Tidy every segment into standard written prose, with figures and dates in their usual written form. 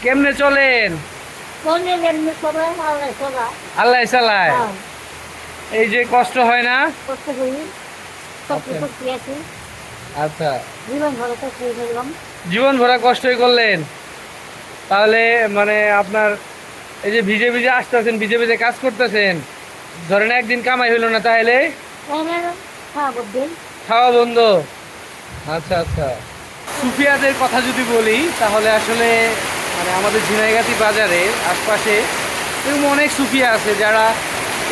কেমনে চলেন? আল্লাহ চালায়। এই যে কষ্ট হয় না? আচ্ছা, জীবন ভরা কষ্টই করলেন। তাহলে মানে আপনার এই যে ভিজে ভিজে আসতেছেন, ভিজে ভিজে কাজ করতেছেন, ধরেন একদিন কামাই হইলো না তাহলে খাওয়া বন্ধ। আচ্ছা আচ্ছা। সুফিয়াদের কথা যদি বলি তাহলে আসলে মানে আমাদের ঝিনাইগাতি বাজারে আশপাশে এরকম অনেক সুফিয়া আছে যারা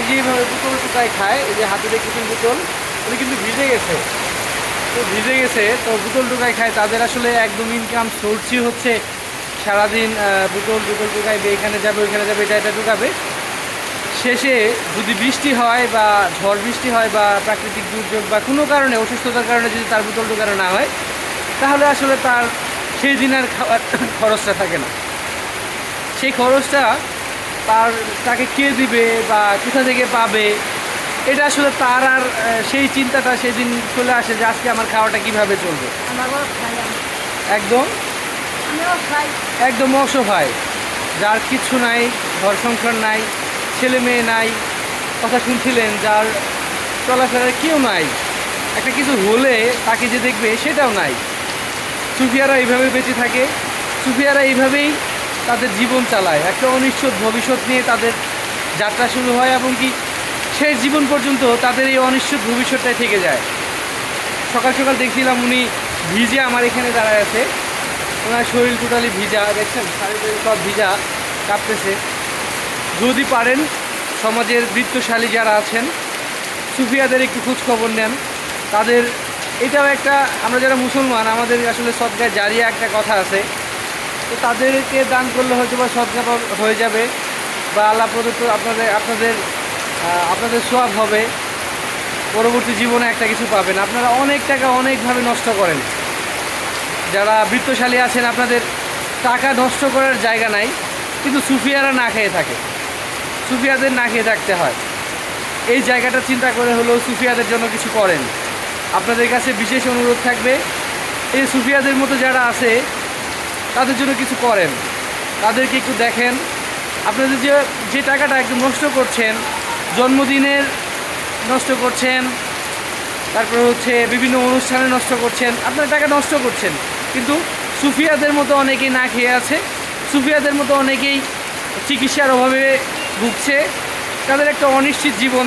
এই যে এইভাবে বোতল টুকায় খায়। এই যে হাতে দেখতেছেন বোতল, ওটা কিন্তু ভিজে গেছে। তো ভিজে গেছে তো বোতল টুকায় খায়, তাদের আসলে একদম ইনকাম সোর্সই হচ্ছে সারাদিন বোতল বোতল টুকাইবে, এখানে যাবে ওইখানে যাবে, এটা টুকাবে। শেষে যদি বৃষ্টি হয় বা ঝড় বৃষ্টি হয় বা প্রাকৃতিক দুর্যোগ বা কোনো কারণে অসুস্থতার কারণে যদি তার বোতল টুকানো না হয়, তাহলে আসলে তার সেই দিন আর খাওয়ার খরচটা থাকে না। সেই খরচটা তাকে কে দিবে বা কোথা থেকে পাবে, এটা আসলে তার আর সেই চিন্তাটা সেদিন চলে আসে যে আজকে আমার খাওয়াটা কিভাবে চলবে। একদম একদম অসহায়, যার কিচ্ছু নাই, ঘর সংসার নাই, ছেলে মেয়ে নাই, কথা শুনছিলেন, যার চলাফেরার কেউ নাই, একটা কিছু হলে তাকে যে দেখবে সেটাও নাই। সুফিয়ারা এইভাবে বেঁচে থাকে, সুফিয়ারা এইভাবেই তাদের জীবন চালায়। একটা অনিশ্চিত ভবিষ্যৎ নিয়ে তাদের যাত্রা শুরু হয় এবং কি শেষ জীবন পর্যন্ত তাদের এই অনিশ্চিত ভবিষ্যৎটাই থেকে যায়। সকাল সকাল দেখছিলাম উনি ভিজে আমার এখানে দাঁড়ায় আছে, ওনার শরীর টোটালি ভিজা, দেখছেন শারীরিক সব ভিজা, কাঁপতেছে। যদি পারেন সমাজের বৃত্তশালী যারা আছেন সুফিয়াদের একটু খোঁজ খবর নেন। তাদের এটাও একটা, আমরা যারা মুসলমান আমাদের আসলে সদকায়ে জারিয়া একটা কথা আছে, তো তাদেরকে দান করলে হয়তো বা সদকা হয়ে যাবে বা আল্লাহ প্রদত্ত আপনাদের আপনাদের আপনাদের সোয়াব হবে, পরবর্তী জীবনে একটা কিছু পাবেন। আপনারা অনেক টাকা অনেকভাবে নষ্ট করেন, যারা বৃত্তশালী আছেন আপনাদের টাকা নষ্ট করার জায়গা নাই, কিন্তু সুফিয়ারা না খেয়ে থাকে, সুফিয়াদের না খেয়ে থাকতে হয়। এই জায়গাটা চিন্তা করে হলেও সুফিয়াদের জন্য কিছু করেন। আপনাদের কাছে বিশেষ অনুরোধ থাকবে, এই সুফিয়াদের মতো যারা আছে তাদের জন্য কিছু করেন, তাদেরকে একটু দেখেন। আপনাদের যে যে টাকাটা একদম নষ্ট করছেন, জন্মদিনের নষ্ট করছেন, তারপর হচ্ছে বিভিন্ন অনুষ্ঠানে নষ্ট করছেন, আপনার টাকা নষ্ট করছেন, কিন্তু সুফিয়াদের মতো অনেকেই না খেয়ে আছে, সুফিয়াদের মতো অনেকেই চিকিৎসার অভাবে ভুগছে, তাদের একটা অনিশ্চিত জীবন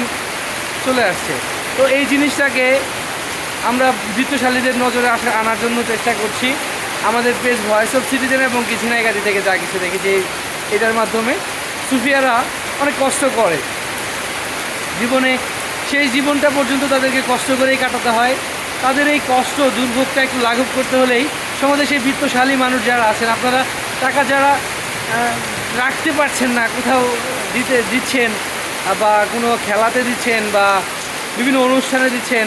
চলে আসছে। তো এই জিনিসটাকে আমরা বৃত্তশালীদের নজরে আনার জন্য চেষ্টা করছি আমাদের পেজ ভয়েস অফ সিটিজেন এবং কি ঝিনাইগাতি থেকে যা কিছু দেখেছি এটার মাধ্যমে। সুফিয়ারা অনেক কষ্ট করে জীবনে, সেই জীবনটা পর্যন্ত তাদেরকে কষ্ট করেই কাটাতে হয়। তাদের এই কষ্ট দুর্ভোগটা একটু লাঘব করতে হলেই সমাজে সেই বৃত্তশালী মানুষ যারা আছেন, আপনারা টাকা যারা রাখতে পারছেন না, কোথাও দিচ্ছেন বা কোনো খেলাতে দিচ্ছেন বা বিভিন্ন অনুষ্ঠানে দিচ্ছেন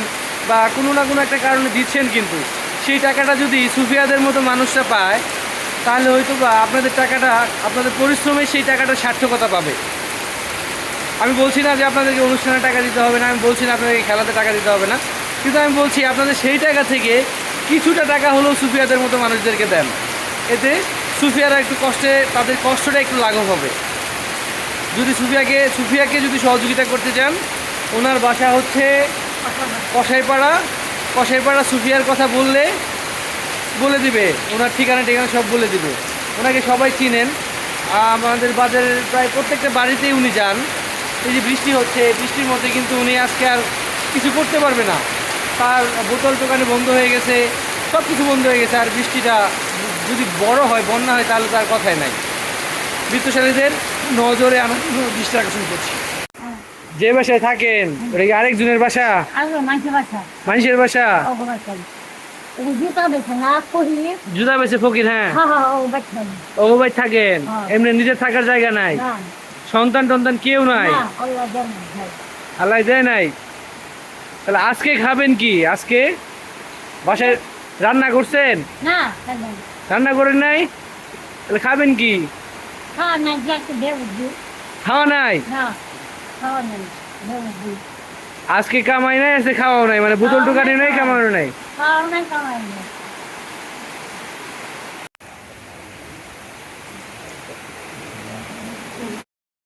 বা কোনো না কোনো একটা কারণে দিচ্ছেন, কিন্তু সেই টাকাটা যদি সুফিয়াদের মতো মানুষরা পায় তাহলে হয়তো বা আপনাদের টাকাটা, আপনাদের পরিশ্রমে সেই টাকাটা সার্থকতা পাবে। আমি বলছি না যে আপনাদেরকে অনুষ্ঠানে টাকা দিতে হবে না, আমি বলছি না আপনাদেরকে খেলাতে টাকা দিতে হবে না, কিন্তু আমি বলছি আপনাদের সেই টাকা থেকে কিছুটা টাকা হলেও সুফিয়াদের মতো মানুষদেরকে দেন। এতে সুফিয়ারা একটু কষ্টে, তাদের কষ্টটা একটু লাঘব হবে। যদি সুফিয়াকে যদি সহযোগিতা করতে চান, ওনার বাসা হচ্ছে কসাইপাড়া। সুফিয়ার কথা বলে দিবে, ওনার ঠিকানা সব বলে দিবে। ওনাকে সবাই চিনেন, আমাদের বাজারের প্রায় প্রত্যেকটা বাড়িতেই উনি যান। এই যে বৃষ্টি হচ্ছে, বৃষ্টির মধ্যে কিন্তু উনি আজকে আর কিছু করতে পারবে না, তার বোতল দোকানে বন্ধ হয়ে গেছে, সব কিছু বন্ধ হয়ে গেছে। আর বৃষ্টিটা যদি বড় হয়, বন্যা হয়, তাহলে তার কথাই নাই। বৃত্তশালীদের নজরে আনার জন্য দৃষ্টি আকর্ষণ করছি। যে বাসায় থাকেন ওটা কি আরেকজনের বাসা? মানুষের বাসা? জুতা বেছে ফকির? হ্যাঁ, ও ভাই থাকেন, এমনি নিজের থাকার জায়গা নাই, সন্তান টন্তান কেউ নাই, আল্লাহ দেয় নাই। তাহলে আজকে খাবেন কি? আজকে বাসায় রান্না করছেন? রান্না করেন নাই? তাহলে খাবেন কি? খাওয়া নাই? আজকে কামাই নাই, আজকে খাওয়াও নাই, মানে বোতল টোকানি নাই, কামানো নাই।